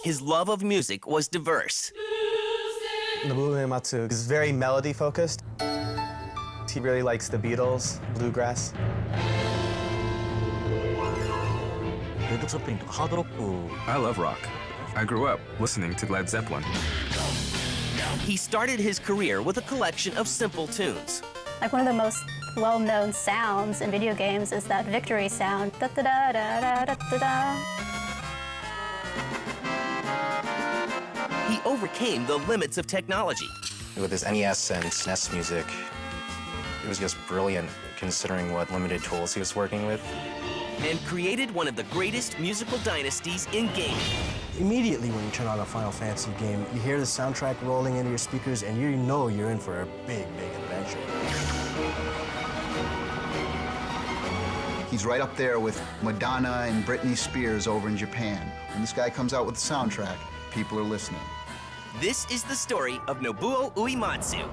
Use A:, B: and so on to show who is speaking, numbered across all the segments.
A: His love of music was diverse.
B: Nobuo Uematsu is very melody-focused. He really likes the Beatles, bluegrass.
C: I love rock. I grew up listening to Led Zeppelin.
A: He started his career with a collection of simple tunes.
D: Like one of the most well-known sounds in video games is that victory sound. Da da da da da da da.
A: He overcame the limits of technology.
E: With his NES and SNES music, it was just brilliant considering what limited tools he was working with.
A: And created one of the greatest musical dynasties in gaming.
F: Immediately when you turn on a Final Fantasy game, you hear the soundtrack rolling into your speakers and you know you're in for a big, big adventure.
G: He's right up there with Madonna and Britney Spears over in Japan. When this guy comes out with the soundtrack, people are listening.
A: This is the story of Nobuo Uematsu.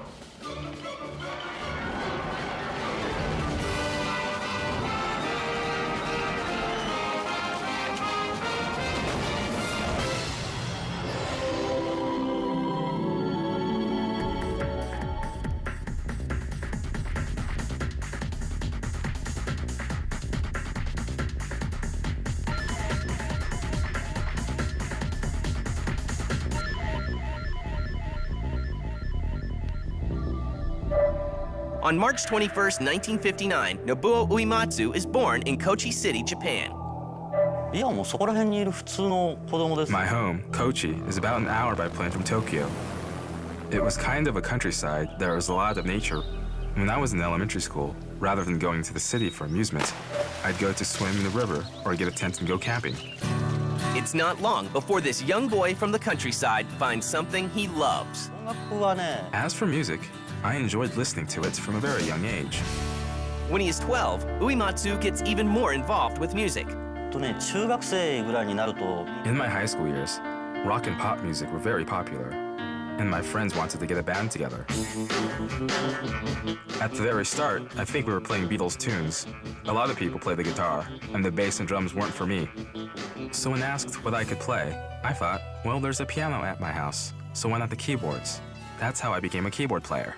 A: On March 21st, 1959, Nobuo Uematsu is born in Kochi City, Japan.
C: My home, Kochi, is about an hour by plane from Tokyo. It was kind of a countryside. There was a lot of nature. When I was in elementary school, rather than going to the city for amusement, I'd go to swim in the river or get a tent and go camping.
A: It's not long before this young boy from the countryside finds something he loves.
C: As for music, I enjoyed listening to it from a very young age.
A: When he is 12, Uematsu gets even more involved with music.
C: In my high school years, rock and pop music were very popular, and my friends wanted to get a band together. At the very start, I think we were playing Beatles tunes. A lot of people play the guitar, and the bass and drums weren't for me. So when asked what I could play, I thought, well, there's a piano at my house, so why not the keyboards? That's how I became a keyboard player.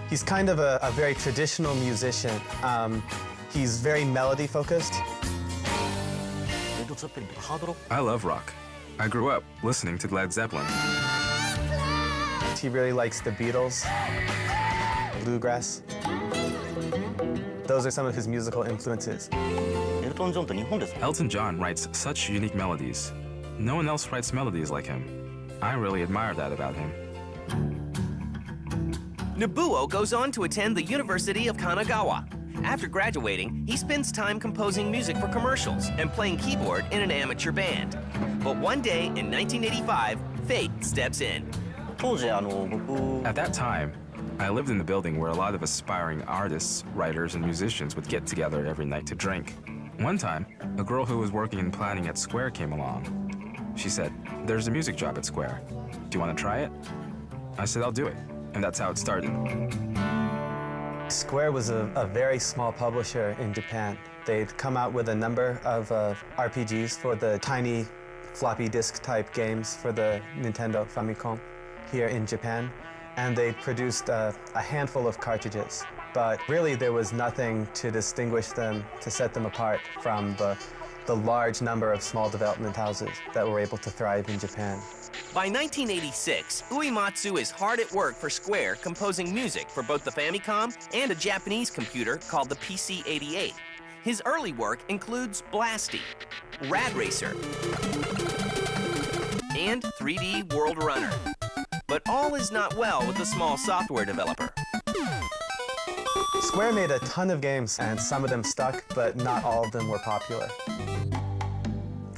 B: He's kind of a very traditional musician. He's very melody-focused.
C: I love rock. I grew up listening to Led Zeppelin.
B: He really likes the Beatles, bluegrass. Those are some of his musical influences.
C: Elton John writes such unique melodies. No one else writes melodies like him. I really admire that about him.
A: Nobuo goes on to attend the University of Kanagawa. After graduating, he spends time composing music for commercials and playing keyboard in an amateur band. But one day in 1985, fate steps in.
C: At that time, I lived in the building where a lot of aspiring artists, writers, and musicians would get together every night to drink. One time, a girl who was working in planning at Square came along. She said, "There's a music job at Square. Do you want to try it?" I said, "I'll do it." And that's how it started.
B: Square was a very small publisher in Japan. They'd come out with a number of RPGs for the tiny floppy disk type games for the Nintendo Famicom here in Japan. And they produced a handful of cartridges. But really there was nothing to distinguish them, to set them apart from the large number of small development houses that were able to thrive in Japan.
A: By 1986, Uematsu is hard at work for Square composing music for both the Famicom and a Japanese computer called the PC-88. His early work includes Blasty, Rad Racer, and 3D World Runner. But all is not well with the small software developer.
B: Square made a ton of games, and some of them stuck, but not all of them were popular.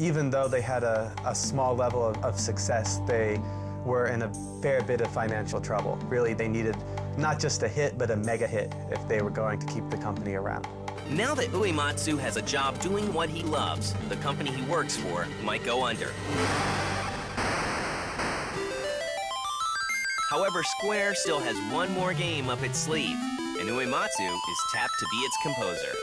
B: Even though they had a small level of success, they were in a fair bit of financial trouble. Really, they needed not just a hit, but a mega hit if they were going to keep the company around.
A: Now that Uematsu has a job doing what he loves, the company he works for might go under. However, Square still has one more game up its sleeve, and Uematsu is tapped to be its composer.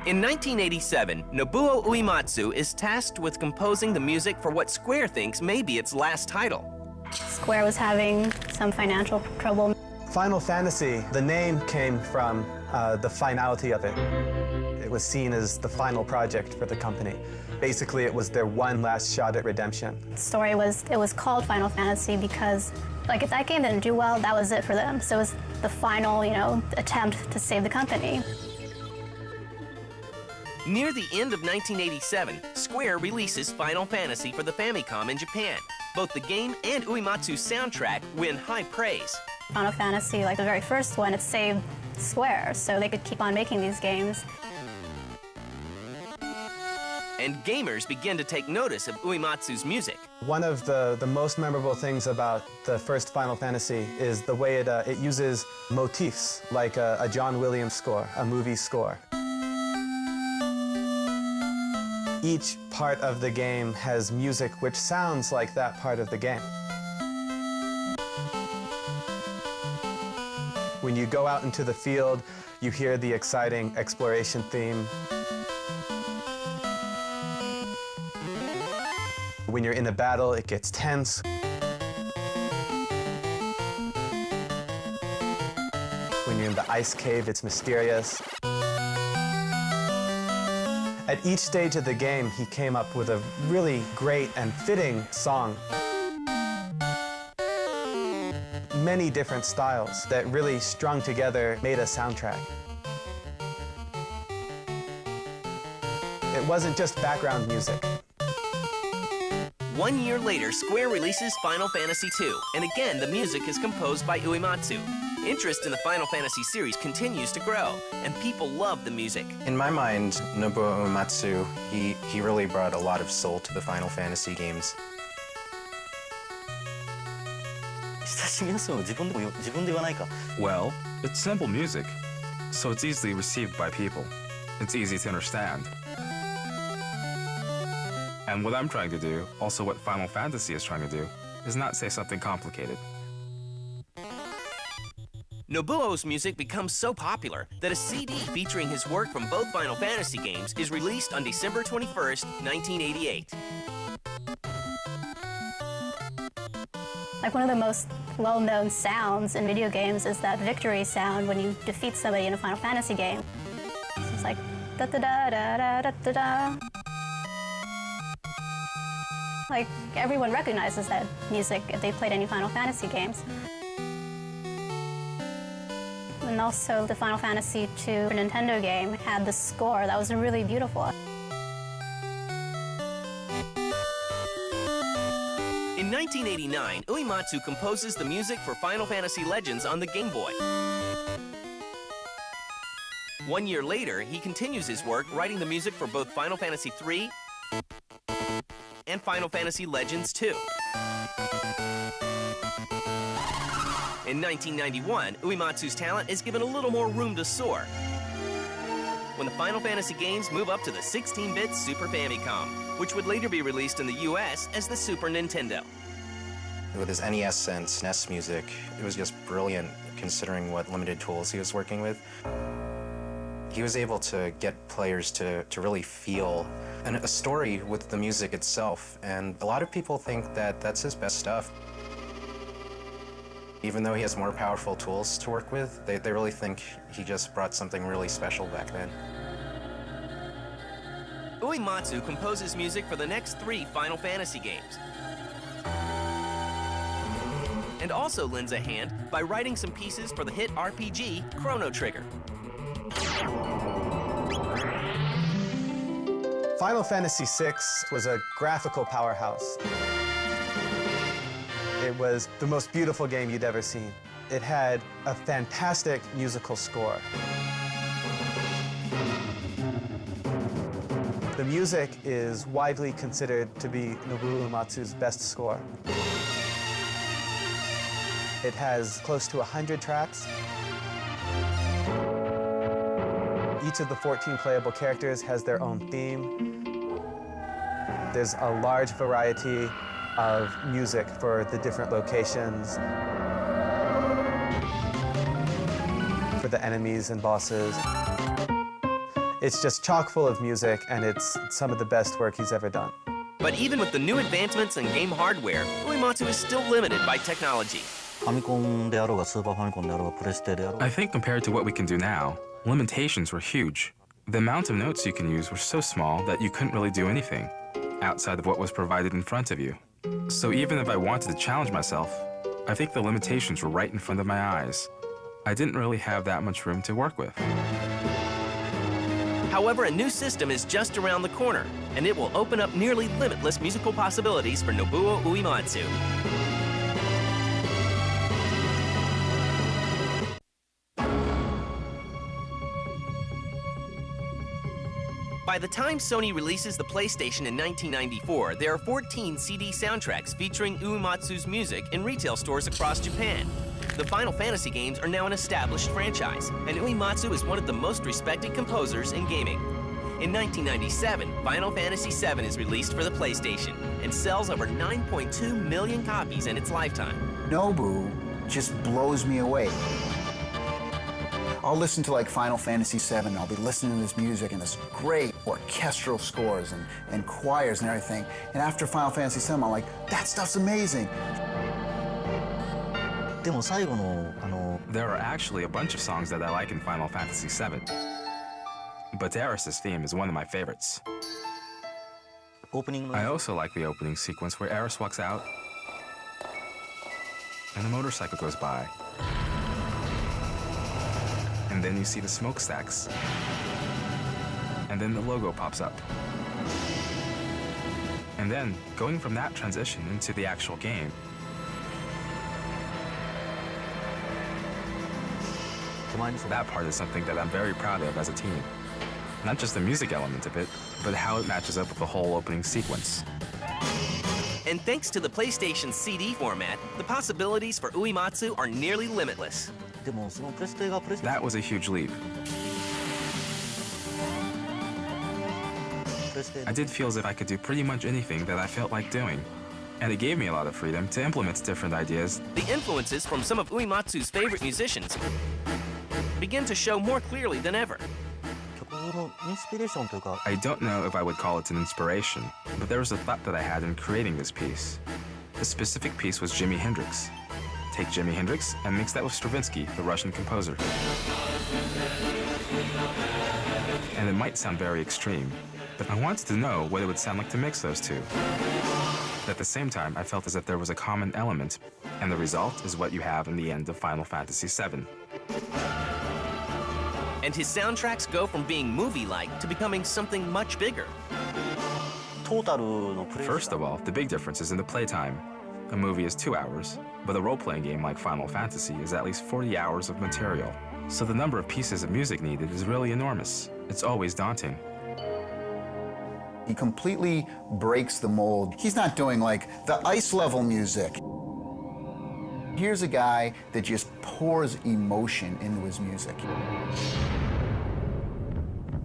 A: In 1987, Nobuo Uematsu is tasked with composing the music for what Square thinks may be its last title.
D: Square was having some financial trouble.
B: Final Fantasy, the name came from the finality of it. It was seen as the final project for the company. Basically, it was their one last shot at redemption.
D: The story was, it was called Final Fantasy because, like, if that game didn't do well, that was it for them. So it was the final, attempt to save the company.
A: Near the end of 1987, Square releases Final Fantasy for the Famicom in Japan. Both the game and Uematsu's soundtrack win high praise.
D: Final Fantasy, like the very first one, it saved Square, so they could keep on making these games.
A: And gamers begin to take notice of Uematsu's music.
B: One of the most memorable things about the first Final Fantasy is the way it uses motifs, like a John Williams score, a movie score. Each part of the game has music which sounds like that part of the game. When you go out into the field, you hear the exciting exploration theme. When you're in a battle, it gets tense. When you're in the ice cave, it's mysterious. At each stage of the game, he came up with a really great and fitting song. Many different styles that really strung together made a soundtrack. It wasn't just background music.
A: 1 year later, Square releases Final Fantasy II, and again the music is composed by Uematsu. Interest in the Final Fantasy series continues to grow, and people love the music.
E: In my mind, Nobuo Uematsu, he really brought a lot of soul to the Final Fantasy games.
C: Well, it's simple music, so it's easily received by people. It's easy to understand. And what I'm trying to do, also what Final Fantasy is trying to do, is not say something complicated.
A: Nobuo's music becomes so popular that a CD featuring his work from both Final Fantasy games is released on December 21st, 1988.
D: Like, one of the most well-known sounds in video games is that victory sound when you defeat somebody in a Final Fantasy game. It's like da-da-da-da-da-da-da-da. Like, everyone recognizes that music if they played any Final Fantasy games. And also, the Final Fantasy II Nintendo game had this score that was really beautiful.
A: In 1989, Uematsu composes the music for Final Fantasy Legends on the Game Boy. 1 year later, he continues his work writing the music for both Final Fantasy III and Final Fantasy Legends II. In 1991, Uematsu's talent is given a little more room to soar when the Final Fantasy games move up to the 16-bit Super Famicom, which would later be released in the US as the Super Nintendo.
E: With his NES and SNES music, it was just brilliant considering what limited tools he was working with. He was able to get players to really feel a story with the music itself, and a lot of people think that that's his best stuff. Even though he has more powerful tools to work with, they really think he just brought something really special back then.
A: Uematsu composes music for the next 3 Final Fantasy games, and also lends a hand by writing some pieces for the hit RPG Chrono Trigger.
B: Final Fantasy VI was a graphical powerhouse. It was the most beautiful game you'd ever seen. It had a fantastic musical score. The music is widely considered to be Nobuo Uematsu's best score. It has close to 100 tracks. Each of the 14 playable characters has their own theme. There's a large variety of music for the different locations, for the enemies and bosses. It's just chock full of music, and it's some of the best work he's ever done.
A: But even with the new advancements in game hardware, Uematsu is still limited by technology.
C: I think compared to what we can do now, limitations were huge. The amount of notes you can use were so small that you couldn't really do anything outside of what was provided in front of you. So even if I wanted to challenge myself, I think the limitations were right in front of my eyes. I didn't really have that much room to work with.
A: However, a new system is just around the corner, and it will open up nearly limitless musical possibilities for Nobuo Uematsu. By the time Sony releases the PlayStation in 1994, there are 14 CD soundtracks featuring Uematsu's music in retail stores across Japan. The Final Fantasy games are now an established franchise, and Uematsu is one of the most respected composers in gaming. In 1997, Final Fantasy VII is released for the PlayStation and sells over 9.2 million copies in its lifetime.
G: Nobu just blows me away. I'll listen to like Final Fantasy VII, and I'll be listening to this music and this great orchestral scores and choirs and everything. And after Final Fantasy VII, I'm like, that stuff's amazing.
C: There are actually a bunch of songs that I like in Final Fantasy VII. But Aeris' theme is one of my favorites. I also like the opening sequence where Aeris walks out and a motorcycle goes by. And then you see the smokestacks. And then the logo pops up. And then, going from that transition into the actual game, that part is something that I'm very proud of as a team. Not just the music element of it, but how it matches up with the whole opening sequence.
A: And thanks to the PlayStation CD format, the possibilities for Uematsu are nearly limitless.
C: That was a huge leap. I did feel as if I could do pretty much anything that I felt like doing, and it gave me a lot of freedom to implement different ideas.
A: The influences from some of Uematsu's favorite musicians begin to show more clearly than ever.
C: I don't know if I would call it an inspiration, but there was a thought that I had in creating this piece. The specific piece was Jimi Hendrix. Take Jimi Hendrix and mix that with Stravinsky, the Russian composer. And it might sound very extreme, but I wanted to know what it would sound like to mix those two. At the same time, I felt as if there was a common element, and the result is what you have in the end of Final Fantasy VII.
A: And his soundtracks go from being movie-like to becoming something much bigger.
C: First of all, the big difference is in the playtime. A movie is 2 hours, but a role-playing game like Final Fantasy is at least 40 hours of material. So the number of pieces of music needed is really enormous. It's always daunting.
G: He completely breaks the mold. He's not doing like the ice level music. Here's a guy that just pours emotion into his music.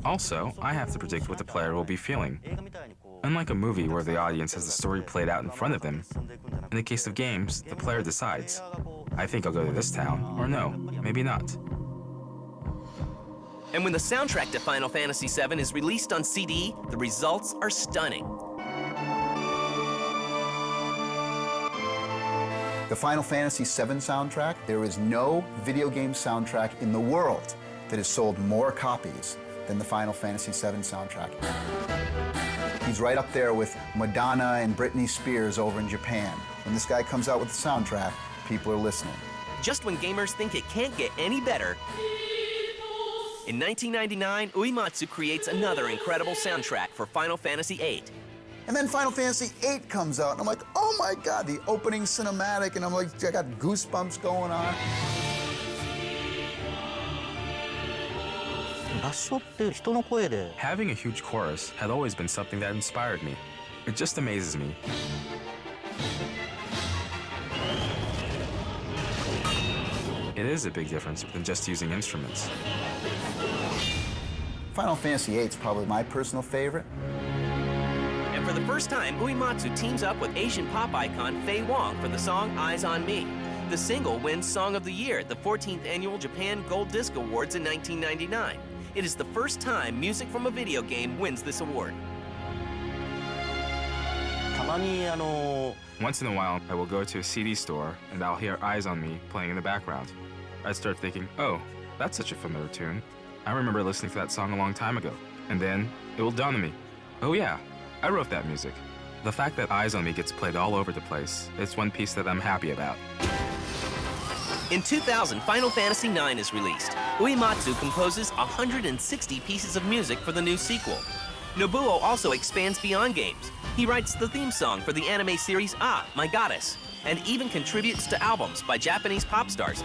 C: Also, I have to predict what the player will be feeling. Unlike a movie where the audience has the story played out in front of them, in the case of games, the player decides. I think I'll go to this town, or no, maybe not.
A: And when the soundtrack to Final Fantasy VII is released on CD, the results are stunning.
G: The Final Fantasy VII soundtrack, there is no video game soundtrack in the world that has sold more copies than the Final Fantasy VII soundtrack. He's right up there with Madonna and Britney Spears over in Japan. When this guy comes out with the soundtrack, people are listening.
A: Just when gamers think it can't get any better, in 1999, Uematsu creates another incredible soundtrack for Final Fantasy VIII.
G: And then Final Fantasy VIII comes out, and I'm like, oh my God, the opening cinematic, and I'm like, I got goosebumps going on.
C: Having a huge chorus had always been something that inspired me. It just amazes me. It is a big difference than just using instruments.
G: Final Fantasy VIII is probably my personal favorite.
A: And for the first time, Uematsu teams up with Asian pop icon Faye Wong for the song Eyes on Me. The single wins Song of the Year at the 14th Annual Japan Gold Disc Awards in 1999. It is the first time music from a video game wins this award.
C: Once in a while, I will go to a CD store and I'll hear Eyes on Me playing in the background. I start thinking, oh, that's such a familiar tune. I remember listening to that song a long time ago. And then it will dawn on me, oh yeah, I wrote that music. The fact that Eyes on Me gets played all over the place is one piece that I'm happy about.
A: In 2000, Final Fantasy IX is released. Uematsu composes 160 pieces of music for the new sequel. Nobuo also expands beyond games. He writes the theme song for the anime series Ah, My Goddess, and even contributes to albums by Japanese pop stars.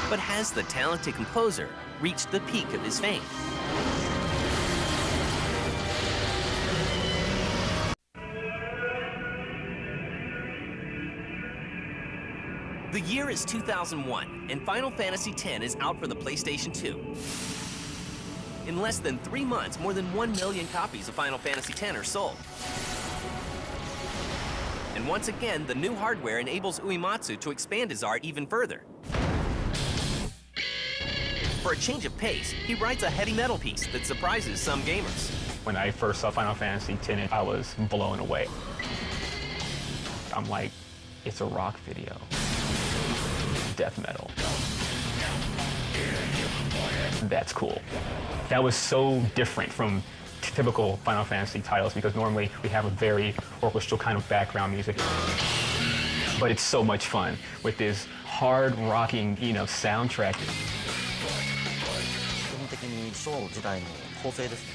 A: But has the talented composer reached the peak of his fame? The year is 2001, and Final Fantasy X is out for the PlayStation 2. In less than 3 months, more than 1 million copies of Final Fantasy X are sold. And once again, the new hardware enables Uematsu to expand his art even further. For a change of pace, he writes a heavy metal piece that surprises some gamers.
H: When I first saw Final Fantasy X, I was blown away. I'm like, it's a rock video. Death metal. That's cool. That was so different from typical Final Fantasy titles because normally we have a very orchestral kind of background music. But it's so much fun with this hard rocking, soundtrack.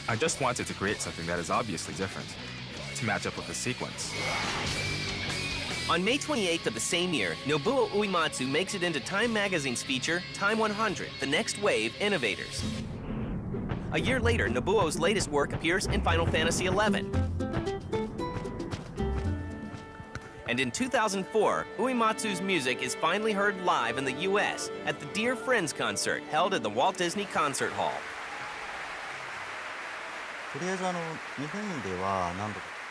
C: I just wanted to create something that is obviously different, to match up with the sequence.
A: On May 28th of the same year, Nobuo Uematsu makes it into Time Magazine's feature, Time 100, The Next Wave Innovators. A year later, Nobuo's latest work appears in Final Fantasy XI. And in 2004, Uematsu's music is finally heard live in the US at the Dear Friends concert held at the Walt Disney Concert Hall.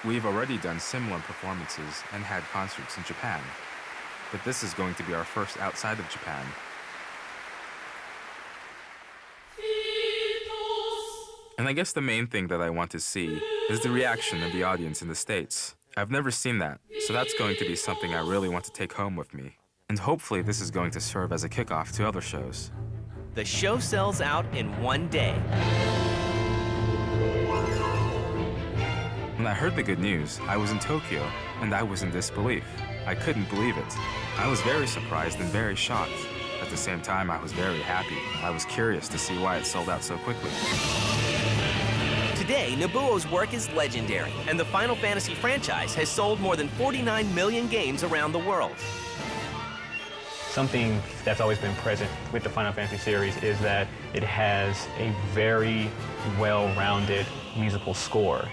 C: We've already done similar performances and had concerts in Japan, but this is going to be our first outside of Japan. And I guess the main thing that I want to see is the reaction of the audience in the States. I've never seen that, so that's going to be something I really want to take home with me. And hopefully this is going to serve as a kickoff to other shows.
A: The show sells out in one day.
C: When I heard the good news, I was in Tokyo, and I was in disbelief. I couldn't believe it. I was very surprised and very shocked. At the same time, I was very happy. I was curious to see why it sold out so quickly.
A: Today, Nobuo's work is legendary, and the Final Fantasy franchise has sold more than 49 million games around the world.
H: Something that's always been present with the Final Fantasy series is that it has a very well-rounded musical score.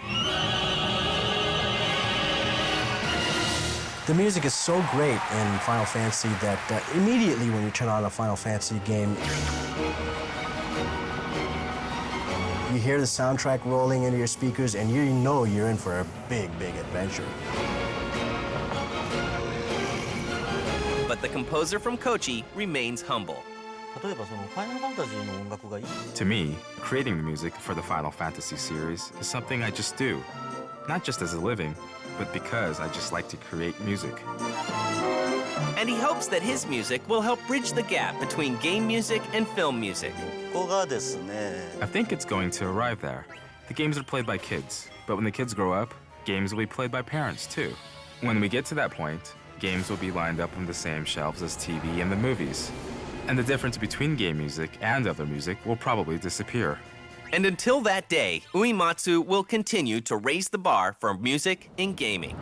F: The music is so great in Final Fantasy that immediately when you turn on a Final Fantasy game, you hear the soundtrack rolling into your speakers and you know you're in for a big, big adventure.
A: But the composer from Kochi remains humble.
C: To me, creating the music for the Final Fantasy series is something I just do. Not just as a living, but because I just like to create music.
A: And he hopes that his music will help bridge the gap between game music and film music.
C: I think it's going to arrive there. The games are played by kids, but when the kids grow up, games will be played by parents too. When we get to that point, games will be lined up on the same shelves as TV and the movies. And the difference between game music and other music will probably disappear.
A: And until that day, Uematsu will continue to raise the bar for music in gaming.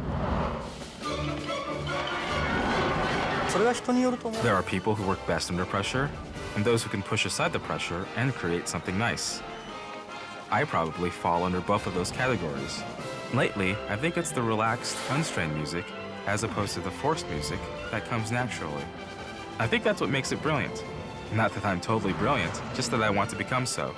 C: There are people who work best under pressure, and those who can push aside the pressure and create something nice. I probably fall under both of those categories. Lately, I think it's the relaxed, unstrained music, as opposed to the forced music, that comes naturally. I think that's what makes it brilliant. Not that I'm totally brilliant, just that I want to become so.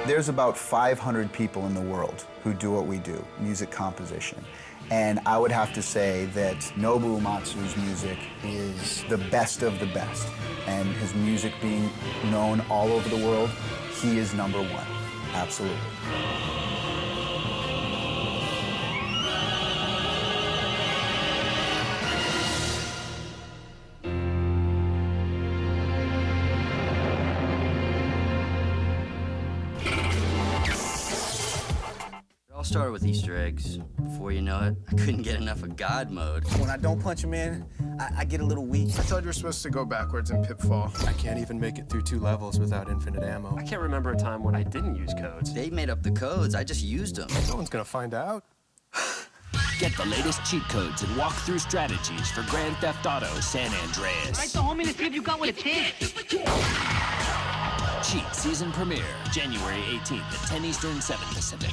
G: There's about 500 people in the world who do what we do, music composition. And I would have to say that Nobuo Uematsu's music is the best of the best. And his music being known all over the world, he is number one. Absolutely.
I: It all started with Easter eggs. Before you know it, I couldn't get enough of God mode.
J: When I don't punch him in, I get a little weak.
K: I thought you were supposed to go backwards in Pitfall.
L: I can't even make it through 2 levels without infinite ammo.
M: I can't remember a time when I didn't use codes.
I: They made up the codes, I just used them.
K: No one's gonna find out.
N: Get the latest cheat codes and walk-through strategies for Grand Theft Auto San Andreas.
O: Write the homie to see if you got what it takes.
N: Cheat season premiere, January 18th at 10 Eastern, 7 Pacific.